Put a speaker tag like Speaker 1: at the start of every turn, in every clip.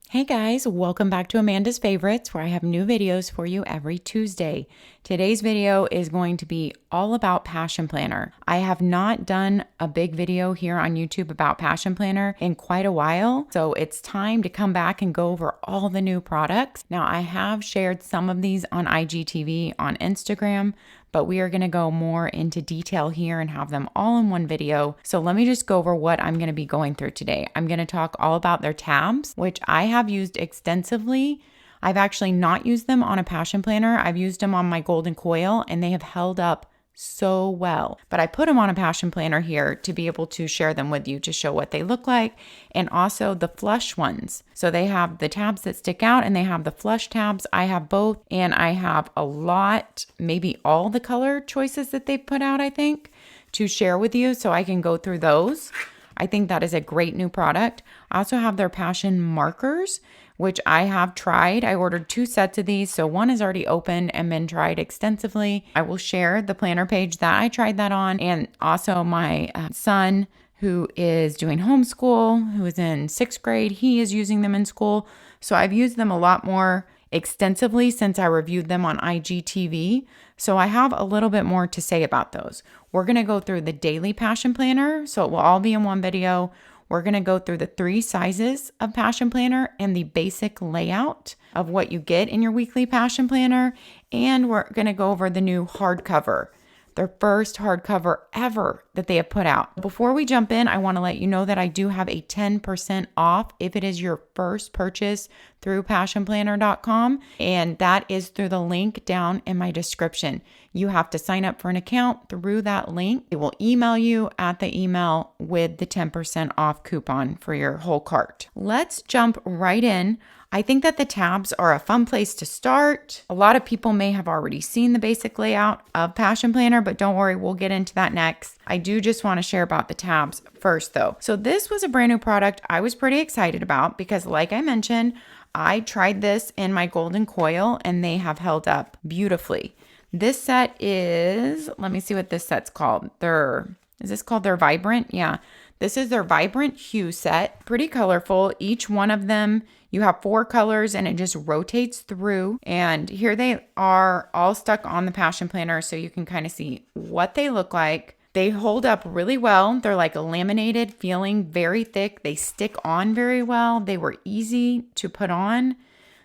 Speaker 1: Hey guys, welcome back to Amanda's Favorites, where I have new videos for you every Tuesday. Today's video is going to be all about Passion Planner. I have not done a big video here on YouTube about Passion Planner in quite a while, so it's time to come back and go over all the new products. Now, I have shared some of these on IGTV on Instagram, but we are going to go more into detail here and have them all in one video. So let me just go over what I'm going to be going through today. I'm going to talk all about their tabs, which I have used extensively. I've actually not used them on a Passion Planner. I've used them on my Golden Coil and they have held up so well. But I put them on a Passion Planner here to be able to share them with you to show what they look like, and also the flush ones. So they have the tabs that stick out and they have the flush tabs. I have both, and I have a lot, maybe all the color choices that they've put out, I think, to share with you so I can go through those. I think that is a great new product. I also have their Passion markers, which I have tried. I ordered 2 sets of these, so one is already open and been tried extensively. I will share the planner page that I tried that on, and also my son, who is doing homeschool, who is in 6th grade, he is using them in school. So I've used them a lot more extensively since I reviewed them on IGTV. So I have a little bit more to say about those. We're going to go through the daily Passion Planner, so it will all be in one video. We're going to go through the 3 sizes of Passion Planner and the basic layout of what you get in your weekly Passion Planner. And we're going to go over the new hardcover, their first hardcover ever that they have put out. Before we jump in, I want to let you know that I do have a 10% off if it is your first purchase through passionplanner.com, and that is through the link down in my description. You have to sign up for an account through that link. It will email you at the email with the 10% off coupon for your whole cart. Let's jump right in. I think that the tabs are a fun place to start. A lot of people may have already seen the basic layout of Passion Planner, but don't worry, we'll get into that next. I do just want to share about the tabs first though. So this was a brand new product I was pretty excited about because, like I mentioned, I tried this in my Golden Coil and they have held up beautifully. This set is, let me see what this set's called. Is this called their Vibrant? Yeah. This is their Vibrant Hue set. Pretty colorful. Each one of them, you have 4 colors and it just rotates through. And here they are all stuck on the Passion Planner so you can kind of see what they look like. They hold up really well. They're like a laminated feeling, very thick. They stick on very well. They were easy to put on.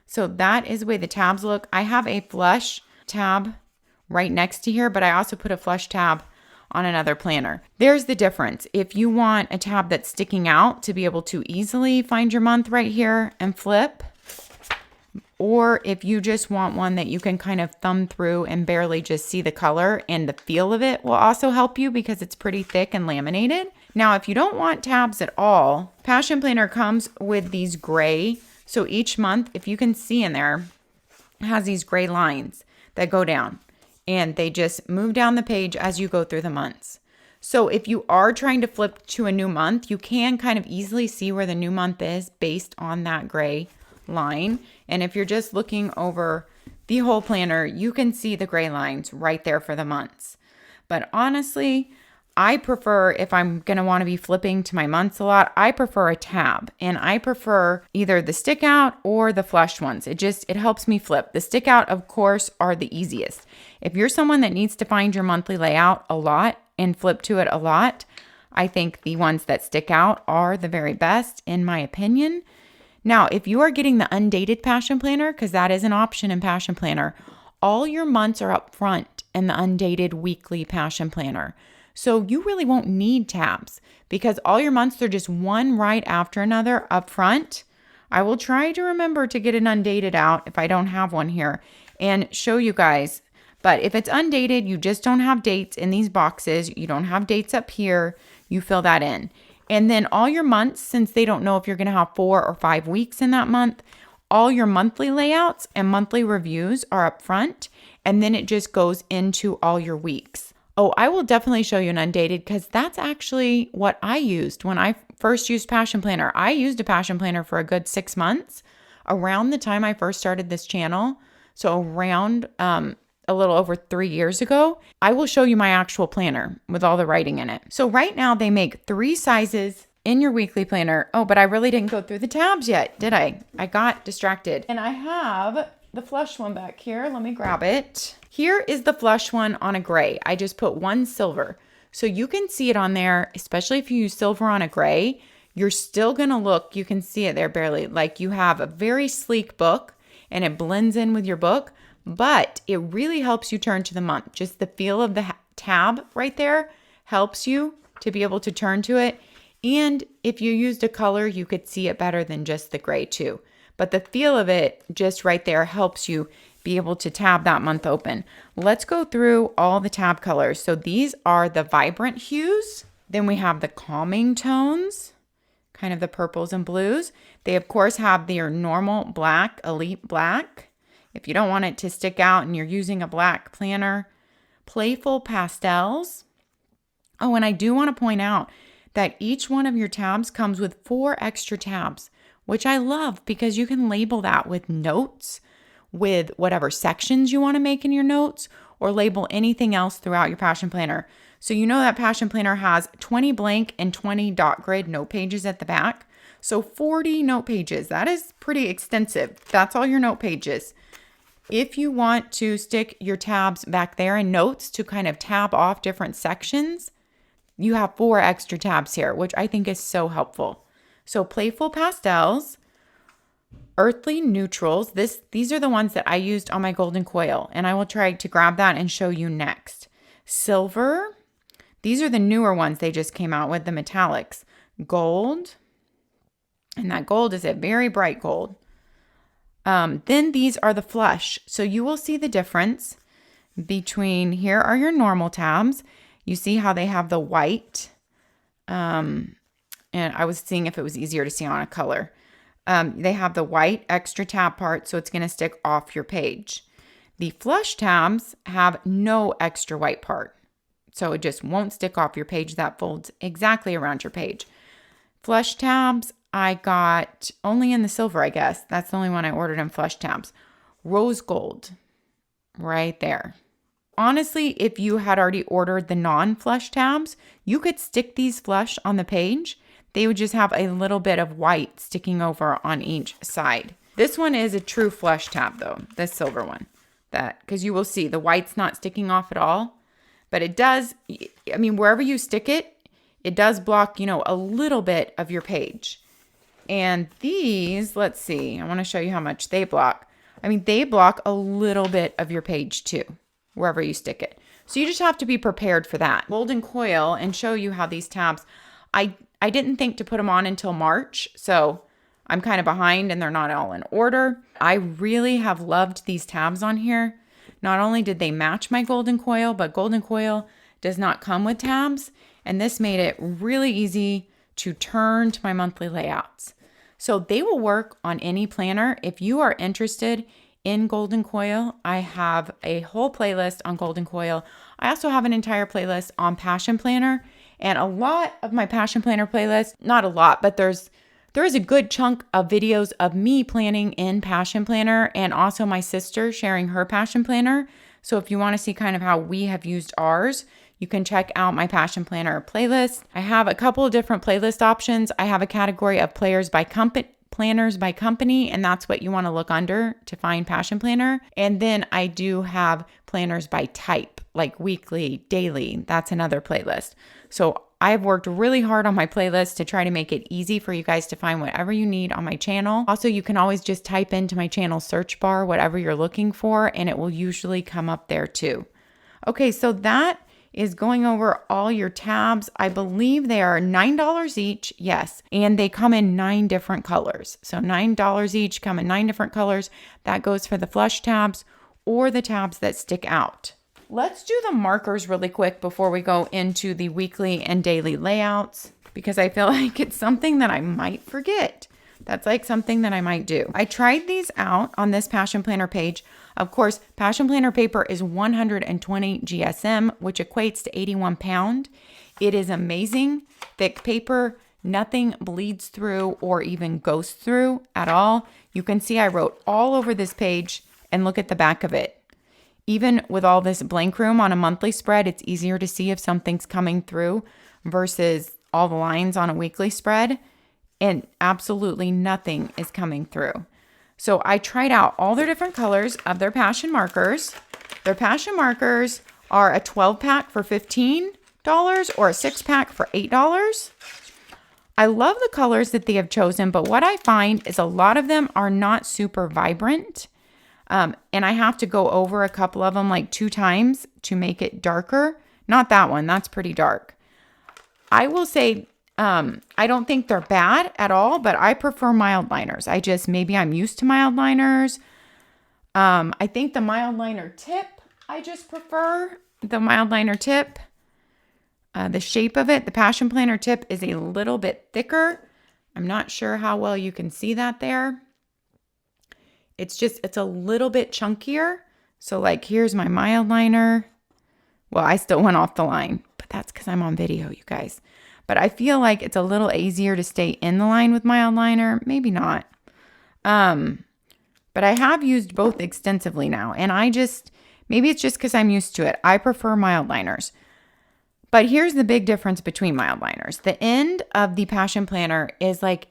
Speaker 1: So that is the way the tabs look. I have a flush tab right next to here, but I also put a flush tab on another planner. There's the difference. If you want a tab that's sticking out to be able to easily find your month right here and flip, or if you just want one that you can kind of thumb through and barely just see the color, and the feel of it will also help you because it's pretty thick and laminated. Now, if you don't want tabs at all, Passion Planner comes with these gray. So each month, if you can see in there, it has these gray lines that go down. And they just move down the page as you go through the months. So if you are trying to flip to a new month, you can kind of easily see where the new month is based on that gray line. And if you're just looking over the whole planner, you can see the gray lines right there for the months. But honestly, I prefer, if I'm going to want to be flipping to my months a lot, I prefer a tab, and I prefer either the stick out or the flush ones. It helps me flip. The stick out, of course, are the easiest. If you're someone that needs to find your monthly layout a lot and flip to it a lot, I think the ones that stick out are the very best, in my opinion. Now, if you are getting the Undated Passion Planner, because that is an option in Passion Planner, all your months are up front in the Undated Weekly Passion Planner. So you really won't need tabs because all your months are just one right after another up front. I will try to remember to get an Undated out if I don't have one here and show you guys. But if it's undated, you just don't have dates in these boxes. You don't have dates up here. You fill that in. And then all your months, since they don't know if you're going to have 4 or 5 weeks in that month, all your monthly layouts and monthly reviews are up front. And then it just goes into all your weeks. Oh, I will definitely show you an Undated because that's actually what I used when I first used Passion Planner. I used a Passion Planner for a good 6 months around the time I first started this channel. So around a little over 3 years ago. I will show you my actual planner with all the writing in it. So right now they make 3 sizes in your weekly planner. Oh, but I really didn't go through the tabs yet, did I? I got distracted. And I have the flush one back here. Let me grab it. Here is the flush one on a gray. I just put one silver. So you can see it on there, especially if you use silver on a gray, you're still gonna look, you can see it there barely, like you have a very sleek book and it blends in with your book, but it really helps you turn to the month. Just the feel of the tab right there helps you to be able to turn to it. And if you used a color, you could see it better than just the gray too. But the feel of it just right there helps you be able to tab that month open. Let's go through all the tab colors. So these are the vibrant hues. Then we have the calming tones, kind of the purples and blues. They of course have their normal black, elite black. If you don't want it to stick out and you're using a black planner, playful pastels. Oh, and I do want to point out that each one of your tabs comes with 4 extra tabs, which I love because you can label that with notes, with whatever sections you want to make in your notes, or label anything else throughout your Passion Planner. So you know that Passion Planner has 20 blank and 20 dot grid note pages at the back. So 40 note pages, that is pretty extensive. That's all your note pages. If you want to stick your tabs back there in notes to kind of tab off different sections, you have 4 extra tabs here, which I think is so helpful. So playful pastels, earthly neutrals. These are the ones that I used on my golden coil, and I will try to grab that and show you next. Silver. These are the newer ones they just came out with, the metallics. Gold. And that gold is a very bright gold. Then these are the flush. So you will see the difference between, here are your normal tabs. You see how they have the white. And I was seeing if it was easier to see on a color. They have the white extra tab part, so it's going to stick off your page. The flush tabs have no extra white part, so it just won't stick off your page. That folds exactly around your page. Flush tabs, I got only in the silver, I guess. That's the only one I ordered in flush tabs. Rose gold, right there. Honestly, if you had already ordered the non-flush tabs, you could stick these flush on the page. They would just have a little bit of white sticking over on each side. This one is a true flush tab though, this silver one. Because you will see the white's not sticking off at all. But it does, I mean, wherever you stick it, it does block, you know, a little bit of your page. And these, let's see, I want to show you how much they block. I mean, they block a little bit of your page too, wherever you stick it. So you just have to be prepared for that. Golden coil and show you how these tabs, I didn't think to put them on until March, so I'm kind of behind and they're not all in order. I really have loved these tabs on here. Not only did they match my golden coil, but golden coil does not come with tabs, and this made it really easy to turn to my monthly layouts. So they will work on any planner. If you are interested in golden coil, I have a whole playlist on golden coil. I also have an entire playlist on Passion Planner. And a lot of my Passion Planner playlist, not a lot, but there is a good chunk of videos of me planning in Passion Planner and also my sister sharing her Passion Planner. So if you want to see kind of how we have used ours, you can check out my Passion Planner playlist. I have a couple of different playlist options. I have a category of planners by company, and that's what you want to look under to find Passion Planner. And then I do have planners by type, like weekly, daily. That's another playlist. So I've worked really hard on my playlist to try to make it easy for you guys to find whatever you need on my channel. Also, you can always just type into my channel search bar whatever you're looking for, and it will usually come up there too. Okay, so that is going over all your tabs. I believe they are $9 each, yes, and they come in 9 different colors. So $9 each, come in 9 different colors. That goes for the flush tabs or the tabs that stick out. Let's do the markers really quick before we go into the weekly and daily layouts, because I feel like it's something that I might forget. That's like something that I might do. I tried these out on this Passion Planner page. Of course, Passion Planner paper is 120 GSM, which equates to 81 pound. It is amazing, thick paper. Nothing bleeds through or even goes through at all. You can see I wrote all over this page, and look at the back of it. Even with all this blank room on a monthly spread, it's easier to see if something's coming through versus all the lines on a weekly spread, and absolutely nothing is coming through. So I tried out all their different colors of their passion markers. Their passion markers are a 12 pack for $15 or a 6-pack for $8. I love the colors that they have chosen, but what I find is a lot of them are not super vibrant. And I have to go over a couple of them like 2 times to make it darker. Not that one, that's pretty dark. I will say, I don't think they're bad at all, but I prefer mild liners. Maybe I'm used to mild liners. I think the mild liner tip, I just prefer the mild liner tip. The shape of it, the Passion Planner tip is a little bit thicker. I'm not sure how well you can see that there. It's a little bit chunkier. So like here's my mild liner. Well, I still went off the line, but that's because I'm on video, you guys. But I feel like it's a little easier to stay in the line with mild liner. Maybe not. But I have used both extensively now. And maybe it's just because I'm used to it. I prefer mild liners. But here's the big difference between mild liners. The end of the Passion Planner is like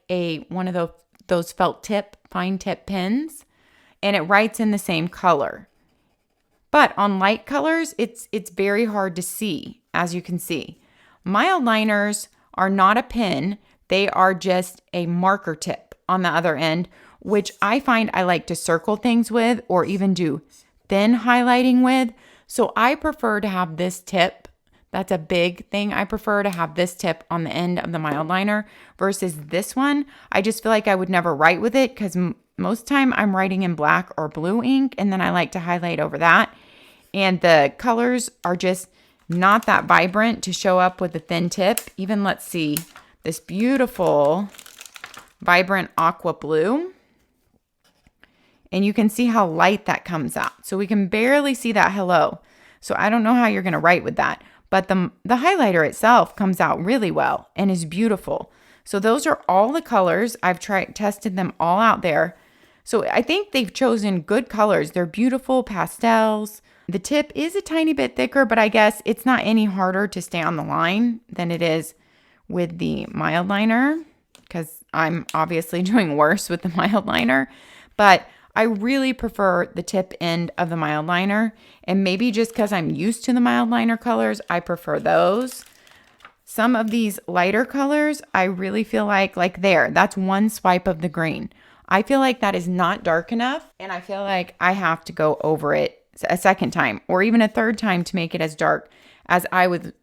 Speaker 1: one of those felt tip, fine tip pens. And it writes in the same color. But on light colors, it's very hard to see, as you can see. Mild liners are not a pen. They are just a marker tip on the other end, which I find I like to circle things with or even do thin highlighting with. So I prefer to have this tip. That's a big thing. I prefer to have this tip on the end of the mild liner versus this one. I just feel like I would never write with it because most time I'm writing in black or blue ink, and then I like to highlight over that. And the colors are just not that vibrant to show up with the thin tip. Even let's see this beautiful vibrant aqua blue. And you can see how light that comes out. So we can barely see that hello. So I don't know how you're going to write with that. But the highlighter itself comes out really well and is beautiful. So those are all the colors. I've tested them all out there. So I think they've chosen good colors. They're beautiful pastels. The tip is a tiny bit thicker, but I guess it's not any harder to stay on the line than it is with the mild liner, because I'm obviously doing worse with the mild liner. But I really prefer the tip end of the mild liner, and maybe just because I'm used to the mild liner colors, I prefer those. Some of these lighter colors, I really feel like that's one swipe of the green. I feel like that is not dark enough, and I feel like I have to go over it a second time or even a third time to make it as dark as I would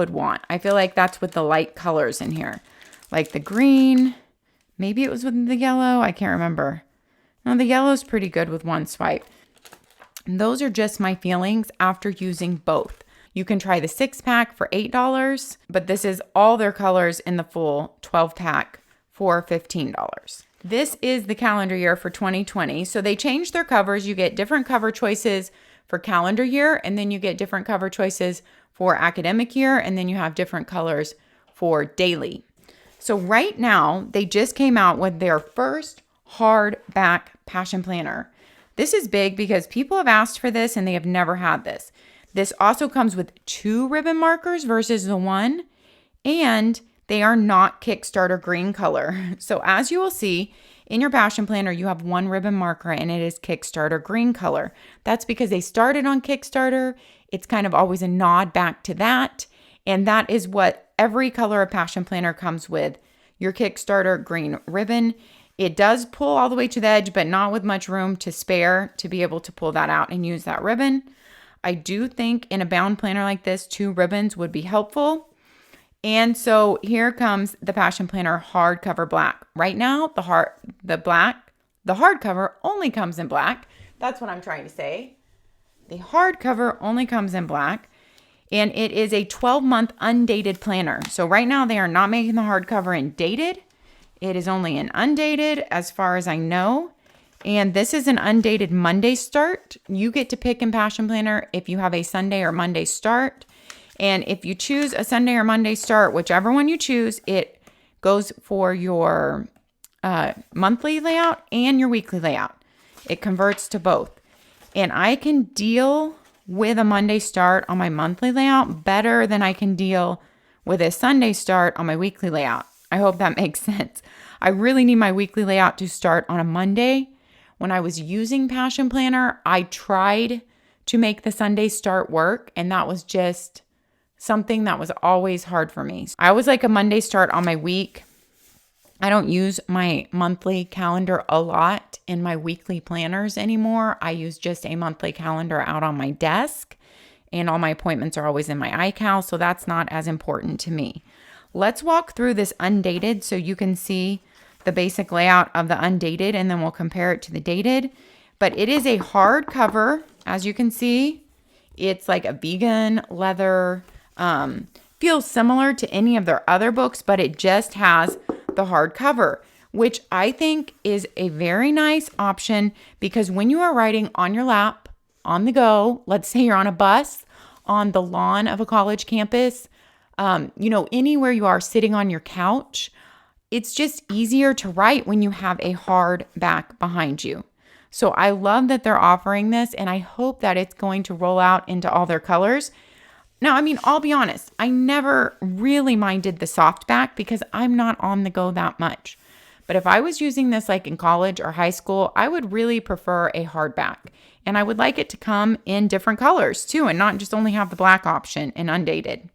Speaker 1: want. I feel like that's with the light colors in here, like the green. Maybe it was with the yellow. I can't remember. No, the yellow is pretty good with one swipe. And those are just my feelings after using both. You can try the 6-pack for $8, but this is all their colors in the full 12-pack for $15. This is the calendar year for 2020. So they changed their covers. You get different cover choices for calendar year, and then you get different cover choices for academic year, and then you have different colors for daily. So right now, they just came out with their first hardback Passion Planner. This is big because people have asked for this and they have never had this. This also comes with 2 ribbon markers versus the 1, and they are not Kickstarter green color. So as you will see in your Passion Planner, you have 1 ribbon marker and it is Kickstarter green color. That's because they started on Kickstarter. It's kind of always a nod back to that. And that is what every color of Passion Planner comes with, your Kickstarter green ribbon. It does pull all the way to the edge, but not with much room to spare to be able to pull that out and use that ribbon. I do think in a bound planner like this, 2 ribbons would be helpful. And so here comes the Passion Planner hardcover black. Right now, the hardcover only comes in black. That's what I'm trying to say. The hardcover only comes in black, and it is a 12-month undated planner. So right now they are not making the hardcover in dated. It is only an undated as far as I know. And this is an undated Monday start. You get to pick in Passion Planner if you have a Sunday or Monday start. And if you choose a Sunday or Monday start, whichever one you choose, it goes for your monthly layout and your weekly layout. It converts to both. And I can deal with a Monday start on my monthly layout better than I can deal with a Sunday start on my weekly layout. I hope that makes sense. I really need my weekly layout to start on a Monday. When I was using Passion Planner, I tried to make the Sunday start work, and that was just something that was always hard for me. I always like a Monday start on my week. I don't use my monthly calendar a lot in my weekly planners anymore. I use just a monthly calendar out on my desk, and all my appointments are always in my iCal, so that's not as important to me. Let's walk through this Undated so you can see the basic layout of the Undated, and then we'll compare it to the Dated. But it is a hardcover, as you can see. It's like a vegan leather, feels similar to any of their other books, but it just has the hardcover, which I think is a very nice option because when you are writing on your lap, on the go, let's say you're on a bus, on the lawn of a college campus, anywhere you are sitting on your couch, it's just easier to write when you have a hardback behind you. So I love that they're offering this, and I hope that it's going to roll out into all their colors. Now, I'll be honest, I never really minded the softback because I'm not on the go that much. But if I was using this like in college or high school, I would really prefer a hardback. And I would like it to come in different colors too, and not just only have the black option in Undated.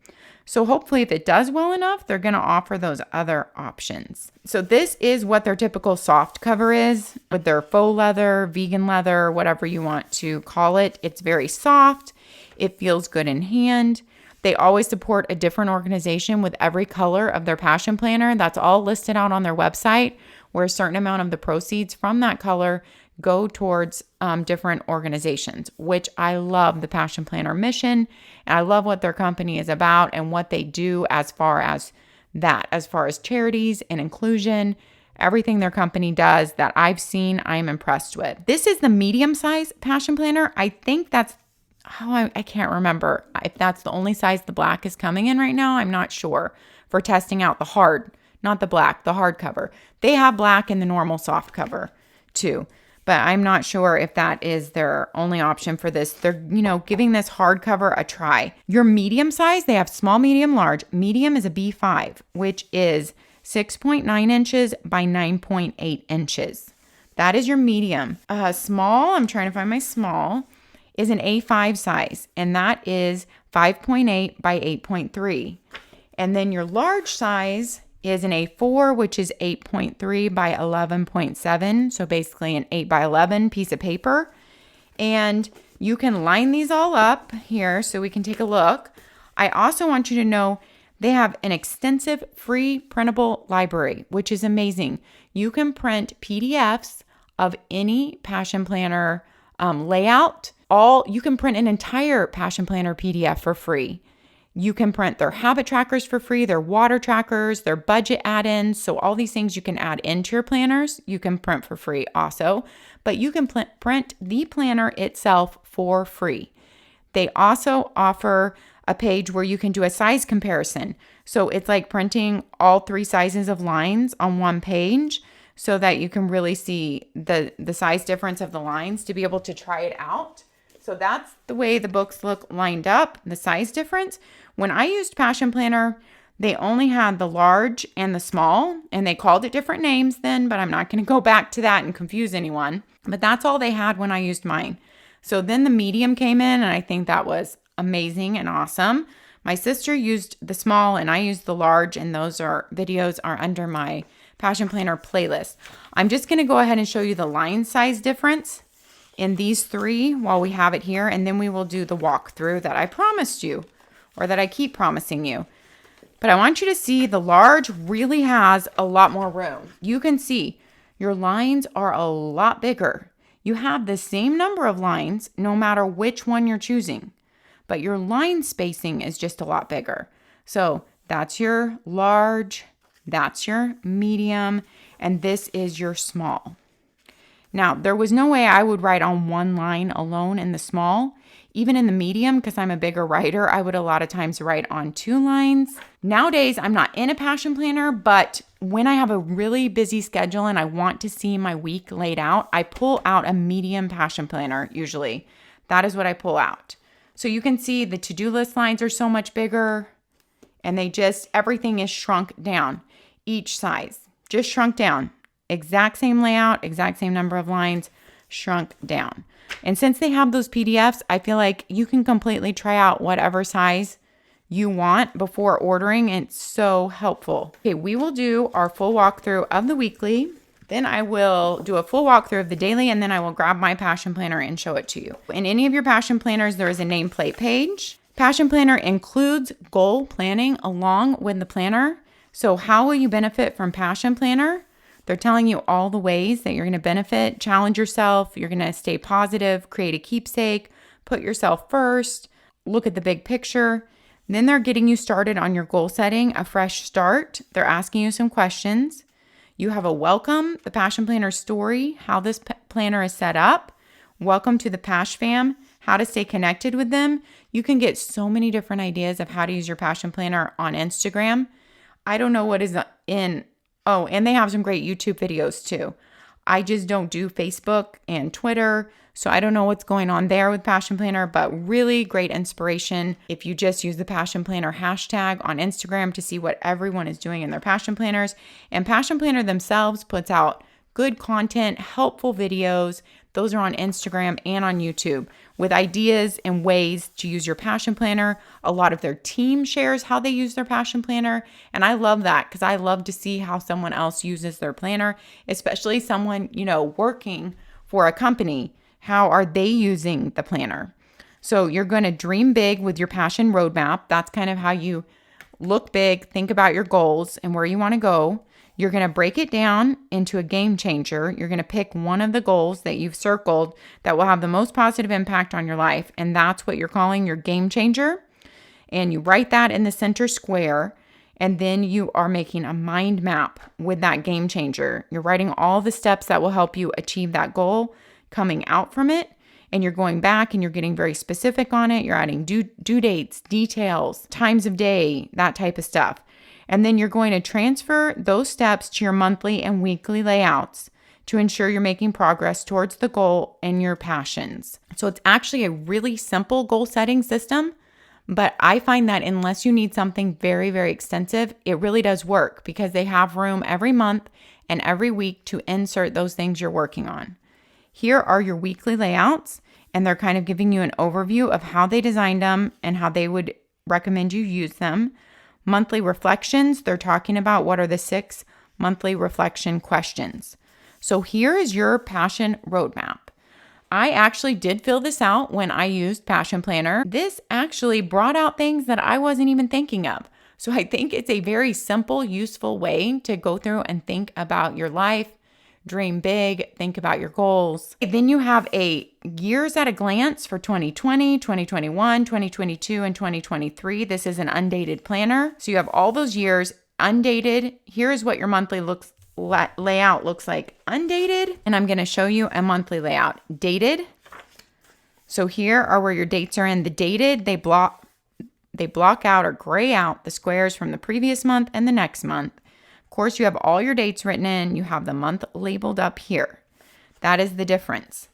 Speaker 1: So hopefully if it does well enough, they're going to offer those other options. So this is what their typical soft cover is with their faux leather, vegan leather, whatever you want to call it. It's very soft. It feels good in hand. They always support a different organization with every color of their Passion Planner. That's all listed out on their website, where a certain amount of the proceeds from that color go towards different organizations, which I love the Passion Planner mission. And I love what their company is about and what they do as far as that, as far as charities and inclusion. Everything their company does that I've seen, I'm impressed with. This is the medium size Passion Planner. I think that's I can't remember if that's the only size the black is coming in right now. I'm not sure, for testing out the hard, not the black, the hard cover. They have black in the normal soft cover too, but I'm not sure if that is their only option for this. They're, giving this hardcover a try. Your medium size, they have small, medium, large. Medium is a B5, which is 6.9 inches by 9.8 inches. That is your medium. Small, I'm trying to find my small, is an A5 size, and that is 5.8 by 8.3. And then your large size is an A4, which is 8.3 by 11.7. So basically an 8 by 11 piece of paper. And you can line these all up here so we can take a look. I also want you to know they have an extensive free printable library, which is amazing. You can print PDFs of any Passion Planner layout. You can print an entire Passion Planner PDF for free. You can print their habit trackers for free, their water trackers, their budget add-ins. So all these things you can add into your planners, you can print for free also. But you can print the planner itself for free. They also offer a page where you can do a size comparison. So it's like printing all 3 sizes of lines on one page so that you can really see the size difference of the lines to be able to try it out. So that's the way the books look lined up, the size difference. When I used Passion Planner, they only had the large and the small, and they called it different names then, but I'm not going to go back to that and confuse anyone. But that's all they had when I used mine. So then the medium came in, and I think that was amazing and awesome. My sister used the small, and I used the large, and those videos are under my Passion Planner playlist. I'm just going to go ahead and show you the line size difference in these 3 while we have it here, and then we will do the walkthrough that I promised you, or that I keep promising you. But I want you to see the large really has a lot more room. You can see your lines are a lot bigger. You have the same number of lines no matter which one you're choosing, but your line spacing is just a lot bigger. So that's your large, that's your medium, and this is your small. Now, there was no way I would write on one line alone in the small. Even in the medium, because I'm a bigger writer, I would a lot of times write on 2 lines. Nowadays, I'm not in a Passion Planner, but when I have a really busy schedule and I want to see my week laid out, I pull out a medium Passion Planner usually. That is what I pull out. So you can see the to-do list lines are so much bigger, And everything is shrunk down. Each size, just shrunk down. Exact same layout, exact same number of lines, shrunk down. And since they have those PDFs, I feel like you can completely try out whatever size you want before ordering. And it's so helpful. Okay, we will do our full walkthrough of the weekly. Then I will do a full walkthrough of the daily, and then I will grab my Passion Planner and show it to you. In any of your Passion Planners, there is a nameplate page. Passion Planner includes goal planning along with the planner. So how will you benefit from Passion Planner? They're telling you all the ways that you're going to benefit, challenge yourself, you're going to stay positive, create a keepsake, put yourself first, look at the big picture. Then they're getting you started on your goal setting, a fresh start. They're asking you some questions. You have a welcome, the Passion Planner story, how this planner is set up. Welcome to the Pash Fam, how to stay connected with them. You can get so many different ideas of how to use your Passion Planner on Instagram. I don't know what is in. Oh, and they have some great YouTube videos too. I just don't do Facebook and Twitter, so I don't know what's going on there with Passion Planner, but really great inspiration if you just use the Passion Planner hashtag on Instagram to see what everyone is doing in their Passion Planners. And Passion Planner themselves puts out good content, helpful videos. Those are on Instagram and on YouTube with ideas and ways to use your Passion Planner. A lot of their team shares how they use their Passion Planner. And I love that because I love to see how someone else uses their planner, especially someone, working for a company. How are they using the planner? So you're going to dream big with your passion roadmap. That's kind of how you look big, think about your goals and where you want to go. You're going to break it down into a game changer. You're going to pick one of the goals that you've circled that will have the most positive impact on your life. And that's what you're calling your game changer. And you write that in the center square. And then you are making a mind map with that game changer. You're writing all the steps that will help you achieve that goal coming out from it. And you're going back and you're getting very specific on it. You're adding due dates, details, times of day, that type of stuff. And then you're going to transfer those steps to your monthly and weekly layouts to ensure you're making progress towards the goal and your passions. So it's actually a really simple goal setting system, but I find that unless you need something very, very extensive, it really does work because they have room every month and every week to insert those things you're working on. Here are your weekly layouts, and they're kind of giving you an overview of how they designed them and how they would recommend you use them. Monthly reflections, they're talking about what are the 6 monthly reflection questions. So here is your passion roadmap. I actually did fill this out when I used Passion Planner. This actually brought out things that I wasn't even thinking of. So I think it's a very simple, useful way to go through and think about your life, dream big, think about your goals. Then you have a years at a glance for 2020, 2021, 2022, and 2023. This is an undated planner. So you have all those years undated. Here's what your monthly layout looks like undated. And I'm going to show you a monthly layout dated. So here are where your dates are in. The dated, they block out or gray out the squares from the previous month and the next month. Of course, you have all your dates written in. You have the month labeled up here. That is the difference.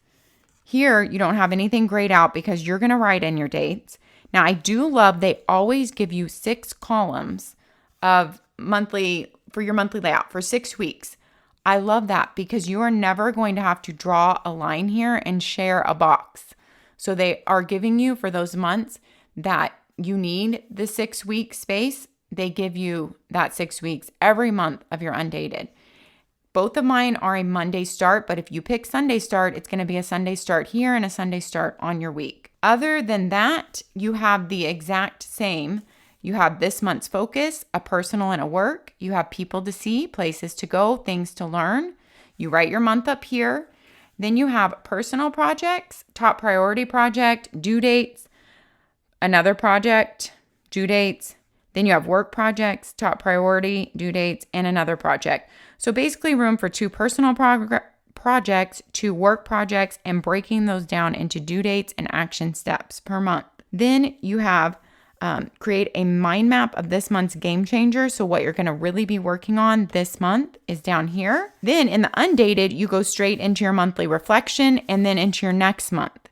Speaker 1: Here, you don't have anything grayed out because you're going to write in your dates. Now, I do love they always give you 6 columns of for your monthly layout for 6 weeks. I love that because you are never going to have to draw a line here and share a box. So they are giving you for those months that you need the 6-week space. They give you that 6 weeks every month of your undated. Both of mine are a Monday start, but if you pick Sunday start, it's going to be a Sunday start here and a Sunday start on your week. Other than that, you have the exact same. You have this month's focus, a personal and a work. You have people to see, places to go, things to learn. You write your month up here. Then you have personal projects, top priority project, due dates, another project, due dates. Then you have work projects, top priority, due dates, and another project. So basically room for 2 personal projects, 2 work projects, and breaking those down into due dates and action steps per month. Then you have create a mind map of this month's game changer. So what you're going to really be working on this month is down here. Then in the undated, you go straight into your monthly reflection and then into your next month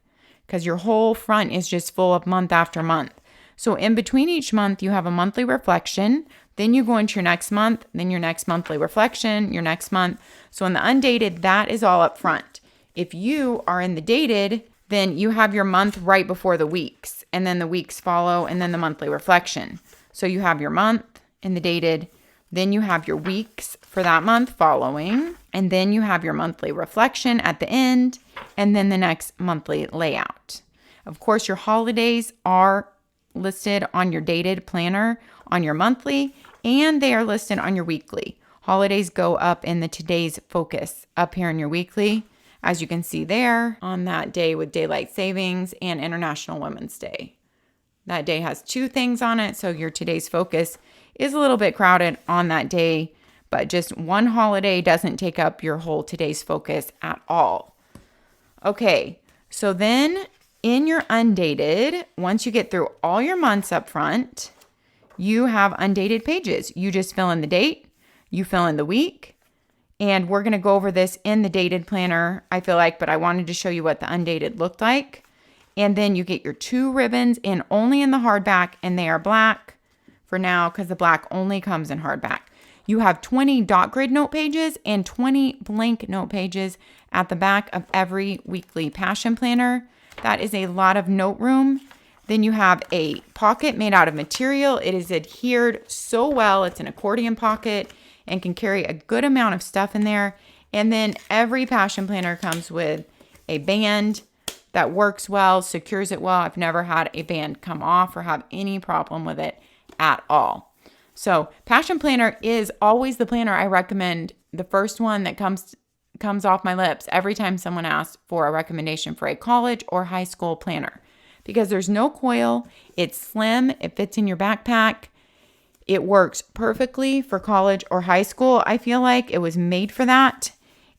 Speaker 1: because your whole front is just full of month after month. So in between each month, you have a monthly reflection. Then you go into your next month, then your next monthly reflection, your next month. So in the undated, that is all up front. If you are in the dated, then you have your month right before the weeks, and then the weeks follow, and then the monthly reflection. So you have your month in the dated, then you have your weeks for that month following, and then you have your monthly reflection at the end, and then the next monthly layout. Of course, your holidays are listed on your dated planner on your monthly, and they are listed on your weekly. Holidays go up in the today's focus up here in your weekly, as you can see there on that day with daylight savings and International Women's Day. That day has 2 things on it, so your today's focus is a little bit crowded on that day, but just one holiday doesn't take up your whole today's focus at all. Okay, so then in your undated, once you get through all your months up front, you have undated pages. You just fill in the date, you fill in the week, and we're going to go over this in the dated planner, I feel like, but I wanted to show you what the undated looked like. And then you get your 2 ribbons in only in the hardback, and they are black for now because the black only comes in hardback. You have 20 dot grid note pages and 20 blank note pages at the back of every weekly passion planner. That is a lot of note room. Then you have a pocket made out of material. It is adhered so well. It's an accordion pocket and can carry a good amount of stuff in there. And then every passion planner comes with a band that works well, secures it well. I've never had a band come off or have any problem with it at all. So passion planner is always the planner I recommend, the first one that comes off my lips every time someone asks for a recommendation for a college or high school planner, because there's no coil, it's slim, it fits in your backpack, it works perfectly for college or high school. I feel like it was made for that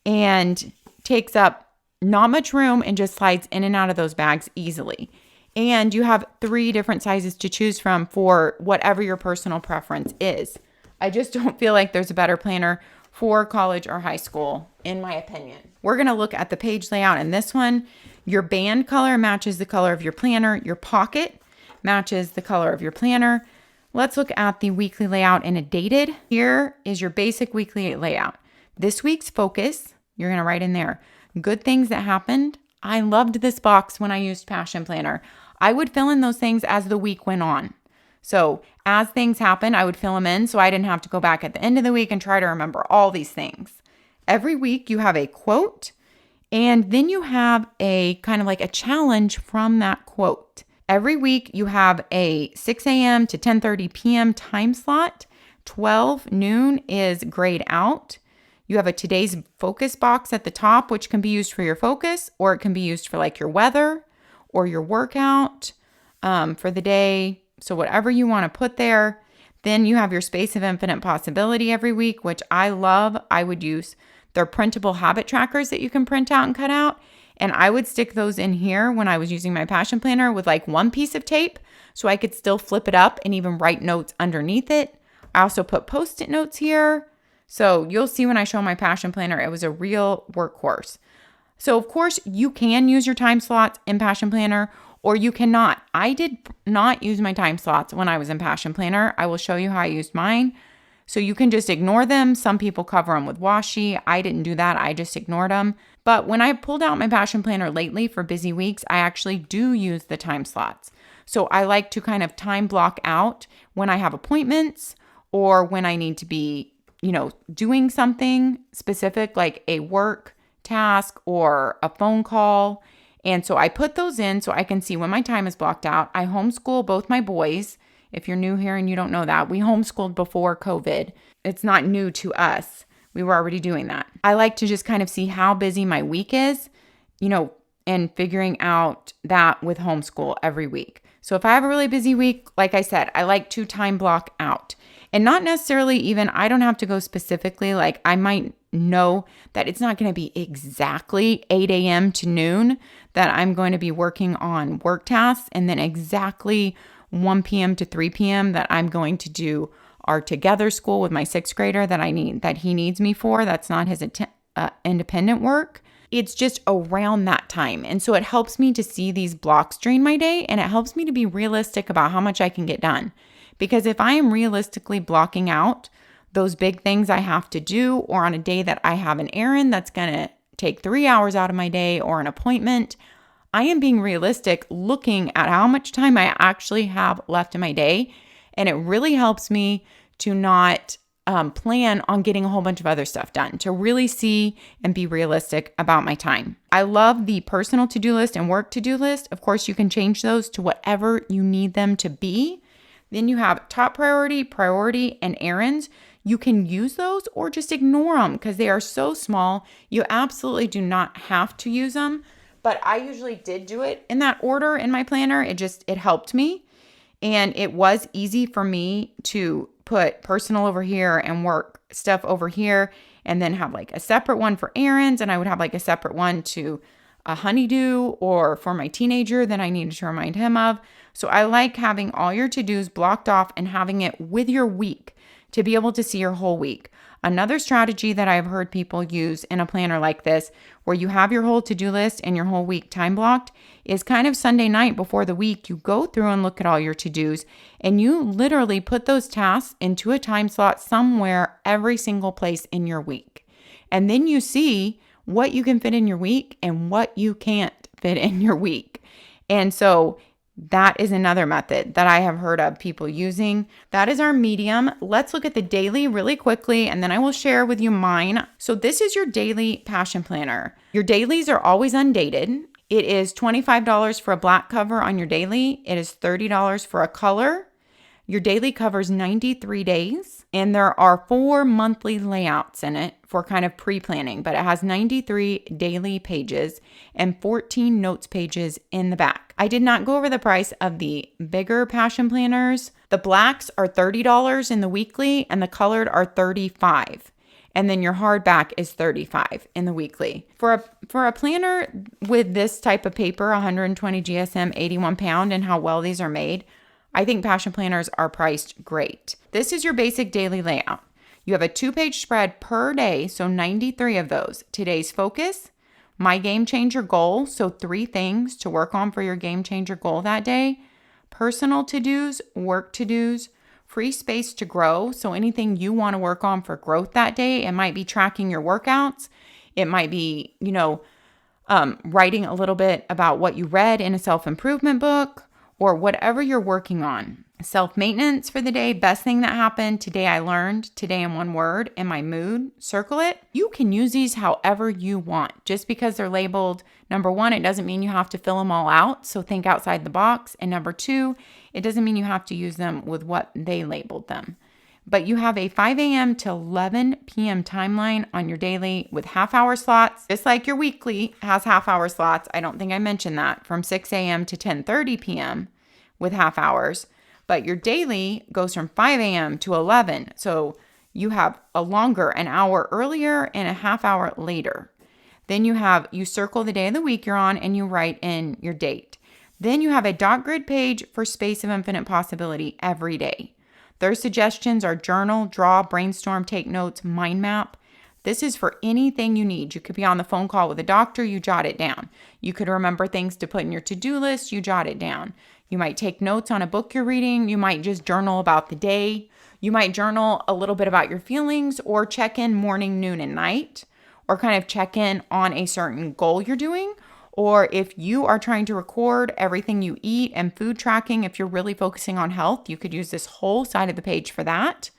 Speaker 1: and takes up not much room and just slides in and out of those bags easily. And you have 3 different sizes to choose from for whatever your personal preference is. I just don't feel like there's a better planner for college or high school, in my opinion. We're going to look at the page layout in this one. Your band color matches the color of your planner. Your pocket matches the color of your planner. Let's look at the weekly layout in a dated. Here is your basic weekly layout. This week's focus, you're going to write in there, good things that happened. I loved this box when I used Passion Planner. I would fill in those things as the week went on. So as things happened, I would fill them in so I didn't have to go back at the end of the week and try to remember all these things. Every week you have a quote, and then you have a kind of like a challenge from that quote. Every week you have a 6 a.m. to 10:30 p.m. time slot. 12 noon is grayed out. You have a today's focus box at the top, which can be used for your focus, or it can be used for like your weather or your workout for the day. So whatever you want to put there. Then you have your space of infinite possibility every week, which I love. I would use their printable habit trackers that you can print out and cut out. And I would stick those in here when I was using my Passion Planner with like one piece of tape so I could still flip it up and even write notes underneath it. I also put Post-it notes here. So you'll see when I show my Passion Planner, it was a real workhorse. So of course you can use your time slots in Passion Planner or you cannot. I did not use my time slots when I was in Passion Planner. I will show you how I used mine. So you can just ignore them. Some people cover them with washi. I didn't do that. I just ignored them. But when I pulled out my Passion Planner lately for busy weeks, I actually do use the time slots. So I like to kind of time block out when I have appointments or when I need to be, doing something specific like a work task or a phone call. And so I put those in so I can see when my time is blocked out. I homeschool both my boys. If you're new here and you don't know that, we homeschooled before COVID. It's not new to us. We were already doing that. I like to just kind of see how busy my week is, and figuring out that with homeschool every week. So if I have a really busy week, like I said, I like to time block out. And not necessarily even, I don't have to go specifically, like I might know that it's not going to be exactly 8 a.m. to noon that I'm going to be working on work tasks, and then exactly 1 p.m. to 3 p.m. that I'm going to do our together school with my 6th grader that he needs me for. That's not his independent work. it's just around that time. And so it helps me to see these blocks during my day, and it helps me to be realistic about how much I can get done. Because if I am realistically blocking out those big things I have to do, or on a day that I have an errand that's going to take 3 hours out of my day, or an appointment, I am being realistic looking at how much time I actually have left in my day. And it really helps me to not plan on getting a whole bunch of other stuff done, to really see and be realistic about my time. I love the personal to-do list and work to-do list. Of course, you can change those to whatever you need them to be. Then you have top priority, priority, and errands. You can use those or just ignore them because they are so small. You absolutely do not have to use them, but I usually did do it in that order in my planner. It helped me, and it was easy for me to put personal over here and work stuff over here, and then have like a separate one for errands, and I would have like a separate one to a honeydew or for my teenager that I needed to remind him of. So I like having all your to-dos blocked off and having it with your week to be able to see your whole week. Another strategy that I've heard people use in a planner like this, where you have your whole to-do list and your whole week time blocked, is kind of Sunday night before the week, you go through and look at all your to-dos, and you literally put those tasks into a time slot somewhere, every single place in your week. And then you see what you can fit in your week and what you can't fit in your week. And so that is another method that I have heard of people using. That is our medium. Let's look at the daily really quickly, and then I will share with you mine. So this is your daily passion planner. Your dailies are always undated. It is $25 for a black cover on your daily. It is $30 for a color. Your daily covers 93 days, and there are 4 monthly layouts in it for kind of pre-planning, but it has 93 daily pages and 14 notes pages in the back. I did not go over the price of the bigger passion planners. The blacks are $30 in the weekly, and the colored are $35. And then your hardback is $35 in the weekly. For a planner with this type of paper, 120 GSM, 81 pound, and how well these are made, I think passion planners are priced great. This is your basic daily layout. You have a 2-page spread per day, so 93 of those. Today's focus, my game changer goal, so 3 things to work on for your game changer goal that day. Personal to-dos, work to-dos, free space to grow, so anything you want to work on for growth that day. It might be tracking your workouts. It might be, writing a little bit about what you read in a self-improvement book, or whatever you're working on. Self-maintenance for the day, best thing that happened, today I learned, today in 1 word, and my mood, circle it. You can use these however you want. Just because they're labeled number 1, it doesn't mean you have to fill them all out, so think outside the box. And number 2, it doesn't mean you have to use them with what they labeled them. But you have a 5 a.m. to 11 p.m. timeline on your daily with half-hour slots, just like your weekly has half-hour slots. I don't think I mentioned that, from 6 a.m. to 10:30 p.m. with half hours. But your daily goes from 5 a.m. to 11. So you have a longer, an hour earlier and a half hour later. Then you circle the day of the week you're on, and you write in your date. Then you have a dot grid page for space of infinite possibility every day. Their suggestions are journal, draw, brainstorm, take notes, mind map. This is for anything you need. You could be on the phone call with a doctor, you jot it down. You could remember things to put in your to-do list, you jot it down. You might take notes on a book you're reading. You might just journal about the day. You might journal a little bit about your feelings, or check in morning, noon, and night, or kind of check in on a certain goal you're doing. Or if you are trying to record everything you eat and food tracking, if you're really focusing on health, you could use this whole side of the page for that.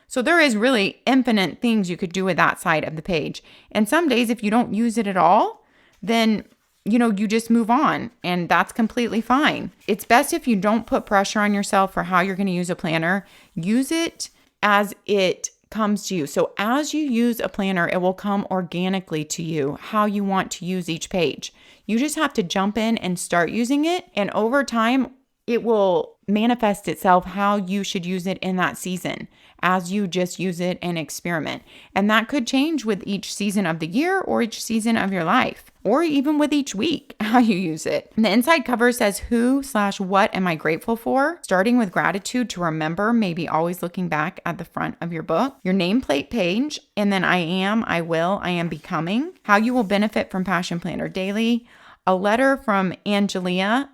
Speaker 1: So there is really infinite things you could do with that side of the page. And some days, if you don't use it at all, then you just move on, and that's completely fine. It's best if you don't put pressure on yourself for how you're going to use a planner. Use it as it comes to you. So as you use a planner, it will come organically to you how you want to use each page. You just have to jump in and start using it, and over time, it will manifest itself how you should use it in that season as you just use it and experiment. And that could change with each season of the year, or each season of your life, or even with each week. how you use it. And the inside cover says who/what am I grateful for? Starting with gratitude to remember, maybe always looking back at the front of your book. Your nameplate page, and then I am, I will, I am becoming. How you will benefit from Passion Planner Daily. A letter from Angelia,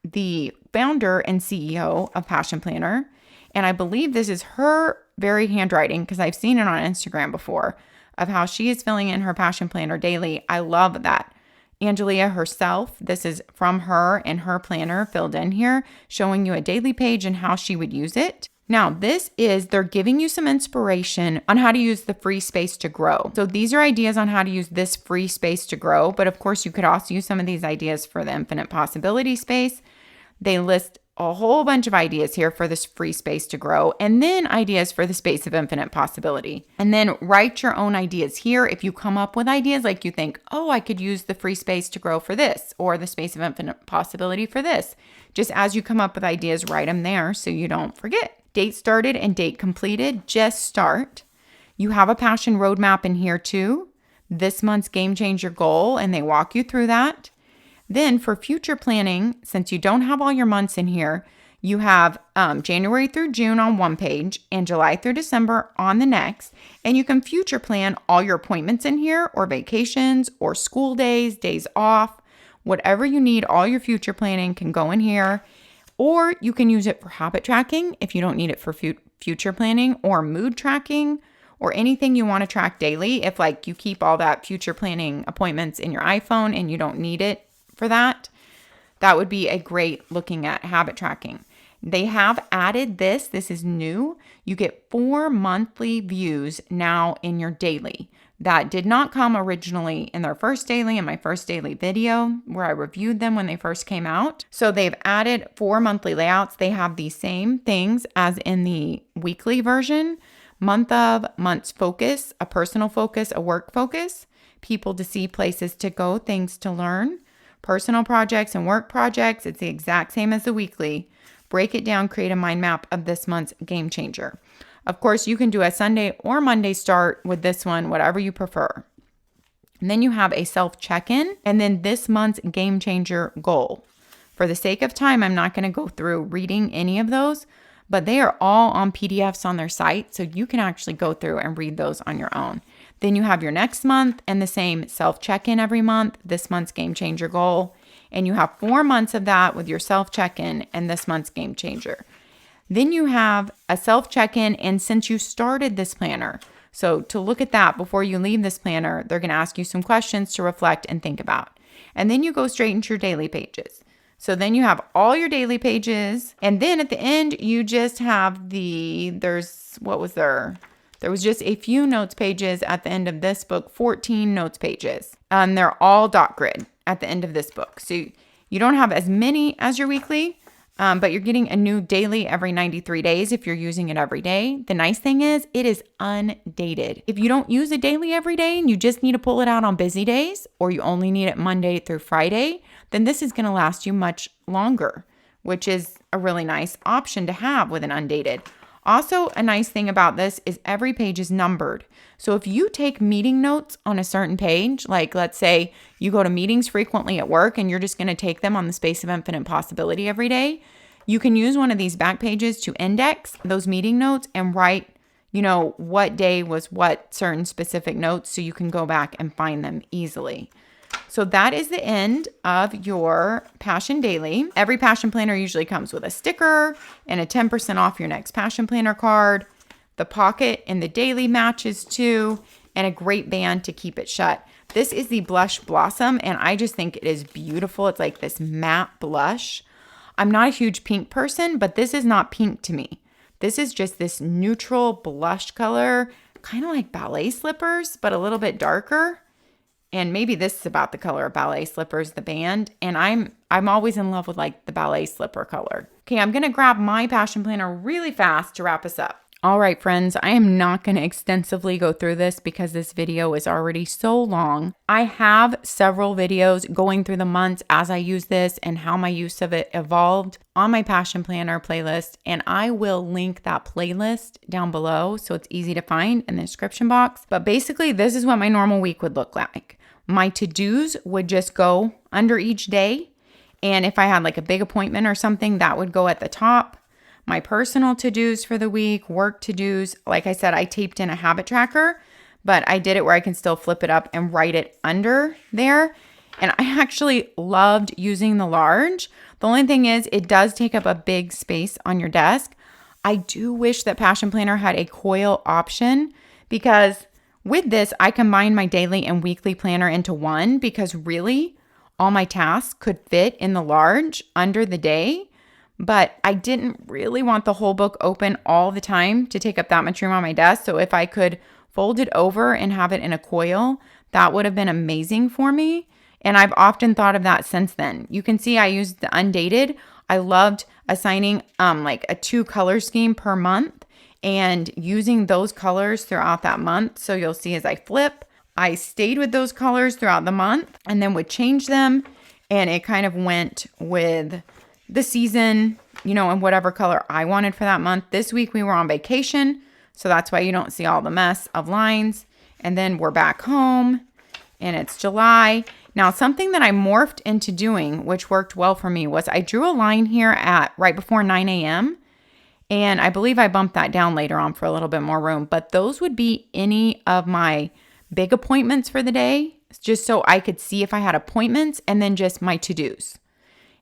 Speaker 1: the founder and CEO of Passion Planner. And I believe this is her very handwriting because I've seen it on Instagram before of how she is filling in her Passion Planner Daily. I love that. Angelia herself, this is from her and her planner filled in here, showing you a daily page and how she would use it. Now, they're giving you some inspiration on how to use the free space to grow. So these are ideas on how to use this free space to grow. But of course, you could also use some of these ideas for the infinite possibility space. They list a whole bunch of ideas here for this free space to grow, and then ideas for the space of infinite possibility. And then write your own ideas here. If you come up with ideas like you think, oh, I could use the free space to grow for this, or the space of infinite possibility for this. Just as you come up with ideas, write them there so you don't forget. Date started and date completed, just start. You have a passion roadmap in here too. This month's game changer goal, and they walk you through that. Then for future planning, since you don't have all your months in here, you have January through June on one page and July through December on the next. And you can future plan all your appointments in here, or vacations, or school days, days off, whatever you need. All your future planning can go in here. Or you can use it for habit tracking if you don't need it for future planning, or mood tracking, or anything you want to track daily. If like you keep all that future planning appointments in your iPhone and you don't need it for that would be a great looking at habit tracking. They have added this. This is new. You get 4 monthly views now in your daily. That did not come originally in their first daily, in my first daily video where I reviewed them when they first came out. So they've added 4 monthly layouts. They have the same things as in the weekly version. Month of, month's focus, a personal focus, a work focus, people to see, places to go, things to learn, personal projects and work projects. It's the exact same as the weekly. Break it down, create a mind map of this month's game changer. Of course, you can do a Sunday or Monday start with this one, whatever you prefer. And then you have a self check-in, and then this month's game changer goal. For the sake of time, I'm not going to go through reading any of those, but they are all on PDFs on their site, so you can actually go through and read those on your own. Then you have your next month and the same self check-in every month, this month's game changer goal. And you have 4 months of that with your self check-in and this month's game changer. Then you have a self check-in, and since you started this planner, so to look at that before you leave this planner, they're going to ask you some questions to reflect and think about. And then you go straight into your daily pages. So then you have all your daily pages, and then at the end, you just have there was just a few notes pages at the end of this book, 14 notes pages. And they're all dot grid at the end of this book. So you don't have as many as your weekly, but you're getting a new daily every 93 days if you're using it every day. The nice thing is it is undated. If you don't use a daily every day and you just need to pull it out on busy days, or you only need it Monday through Friday, then this is going to last you much longer, which is a really nice option to have with an undated. Also, a nice thing about this is every page is numbered. So if you take meeting notes on a certain page, like let's say you go to meetings frequently at work and you're just going to take them on the space of infinite possibility every day, you can use one of these back pages to index those meeting notes and write, what day was what certain specific notes, so you can go back and find them easily. So that is the end of your Passion Daily. Every Passion Planner usually comes with a sticker and a 10% off your next Passion Planner card. The pocket in the daily matches too, and a great band to keep it shut. This is the Blush Blossom, and I just think it is beautiful. It's like this matte blush. I'm not a huge pink person, but this is not pink to me. This is just this neutral blush color, kind of like ballet slippers, but a little bit darker. And maybe this is about the color of ballet slippers, the band. And I'm always in love with like the ballet slipper color. Okay, I'm going to grab my Passion Planner really fast to wrap us up. All right, friends, I am not going to extensively go through this because this video is already so long. I have several videos going through the months as I use this and how my use of it evolved on my Passion Planner playlist. And I will link that playlist down below so it's easy to find in the description box. But basically, this is what my normal week would look like. My to-dos would just go under each day. And if I had like a big appointment or something, that would go at the top. My personal to-dos for the week, work to-dos. Like I said, I taped in a habit tracker, but I did it where I can still flip it up and write it under there. And I actually loved using the large. The only thing is it does take up a big space on your desk. I do wish that Passion Planner had a coil option, because with this, I combined my daily and weekly planner into one, because really all my tasks could fit in the large under the day. But I didn't really want the whole book open all the time to take up that much room on my desk. So if I could fold it over and have it in a coil, that would have been amazing for me. And I've often thought of that since then. You can see I used the Undated. I loved assigning like a 2 color scheme per month and using those colors throughout that month. So you'll see as I flip, I stayed with those colors throughout the month and then would change them. And it kind of went with the season, you know, and whatever color I wanted for that month. This week we were on vacation, so that's why you don't see all the mess of lines. And then we're back home and it's July. Now, something that I morphed into doing, which worked well for me, was I drew a line here at right before 9 a.m. And I believe I bumped that down later on for a little bit more room. But those would be any of my big appointments for the day, just so I could see if I had appointments, and then just my to-dos.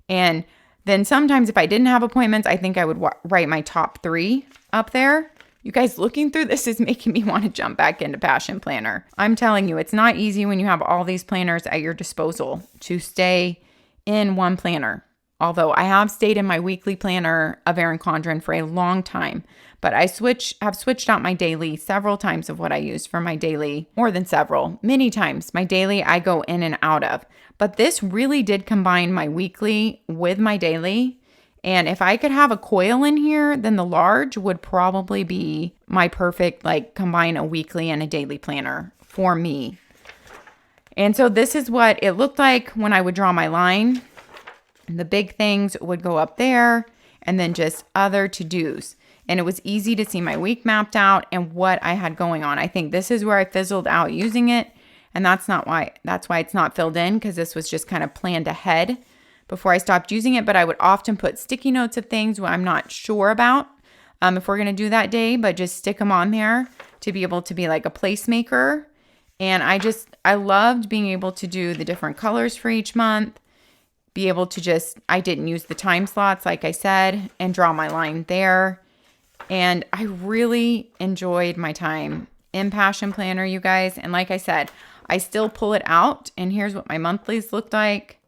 Speaker 1: And then sometimes if I didn't have appointments, I think I would write my top 3 up there. You guys, looking through this is making me want to jump back into Passion Planner. I'm telling you, it's not easy when you have all these planners at your disposal to stay in one planner. Although I have stayed in my weekly planner of ERIN CONDREN for a long time, but I have switched out my daily several times of what I use for my daily, more than several, many times. My daily I go in and out of, but this really did combine my weekly with my daily. And if I could have a coil in here, then the large would probably be my perfect, like, combine a weekly and a daily planner for me. And so this is what it looked like when I would draw my line. The big things would go up there, and then just other to-dos. And it was easy to see my week mapped out and what I had going on. I think this is where I fizzled out using it. And that's why it's not filled in, because this was just kind of planned ahead before I stopped using it. But I would often put sticky notes of things I'm not sure about if we're going to do that day, but just stick them on there to be able to be like a placemaker. And I loved being able to do the different colors for each month, be able to I didn't use the time slots, like I said, and draw my line there. And I really enjoyed my time in Passion Planner, you guys. And like I said, I still pull it out, and here's what my monthlies looked like.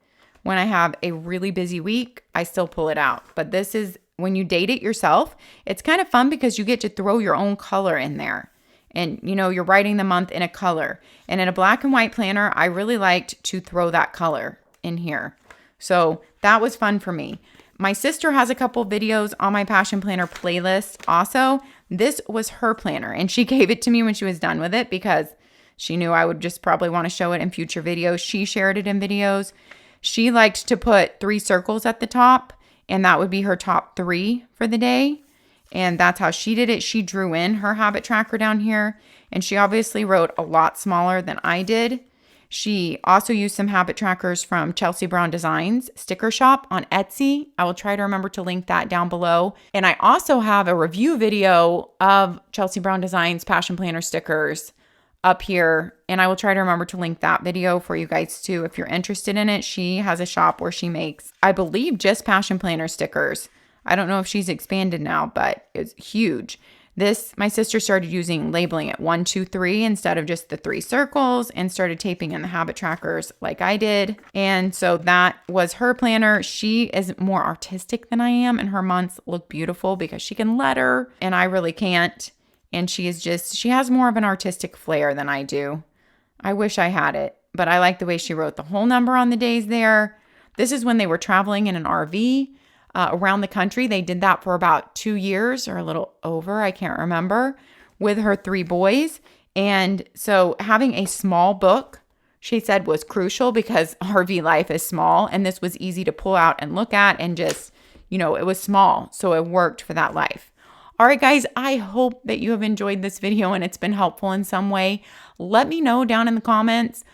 Speaker 1: When I have a really busy week, I still pull it out. But this is when you date it yourself, it's kind of fun because you get to throw your own color in there. And, you know, you're writing the month in a color. And in a black and white planner, I really liked to throw that color in here. So that was fun for me. My sister has a couple videos on my Passion Planner playlist also. This was her planner, and she gave it to me when she was done with it because she knew I would just probably want to show it in future videos. She shared it in videos. She liked to put 3 circles at the top, and that would be her top 3 for the day. And that's how she did it. She drew in her habit tracker down here, and she obviously wrote a lot smaller than I did. She also used some habit trackers from Chelsea Brown Designs sticker shop on Etsy. I will try to remember to link that down below. And I also have a review video of Chelsea Brown Designs Passion Planner stickers up here, and I will try to remember to link that video for you guys too if you're interested in it. She has a shop where she makes, I believe, just Passion Planner stickers. I don't know if she's expanded now, but it's huge. This, my sister started labeling it 1, 2, 3 instead of just the 3 circles, and started taping in the habit trackers like I did. And so that was her planner. She is more artistic than I am, and her months look beautiful because she can letter and I really can't. And she has more of an artistic flair than I do. I wish I had it, but I like the way she wrote the whole number on the days there. This is when they were traveling in an RV around the country. They did that for about 2 years or a little over, I can't remember, with her 3 boys. And so having a small book, she said, was crucial because RV life is small, and this was easy to pull out and look at, and just, it was small, so it worked for that life. All right, guys, I hope that you have enjoyed this video and it's been helpful in some way. Let me know down in the comments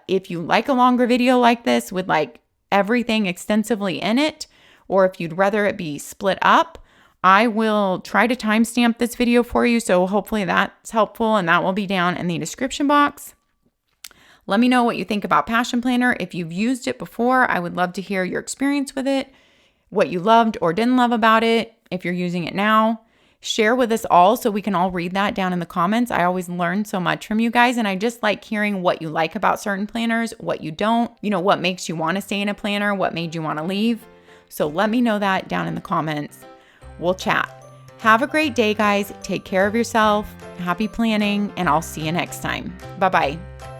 Speaker 1: If you like a longer video like this with like everything extensively in it, or if you'd rather it be split up, I will try to timestamp this video for you. So hopefully that's helpful, and that will be down in the description box. Let me know what you think about Passion Planner. If you've used it before, I would love to hear your experience with it, what you loved or didn't love about it. If you're using it now, share with us all so we can all read that down in the comments. I always learn so much from you guys, and I just like hearing what you like about certain planners, what you don't, you know, what makes you want to stay in a planner, what made you want to leave. So let me know that down in the comments. We'll chat. Have a great day, guys. Take care of yourself. Happy planning, and I'll see you next time. Bye-bye.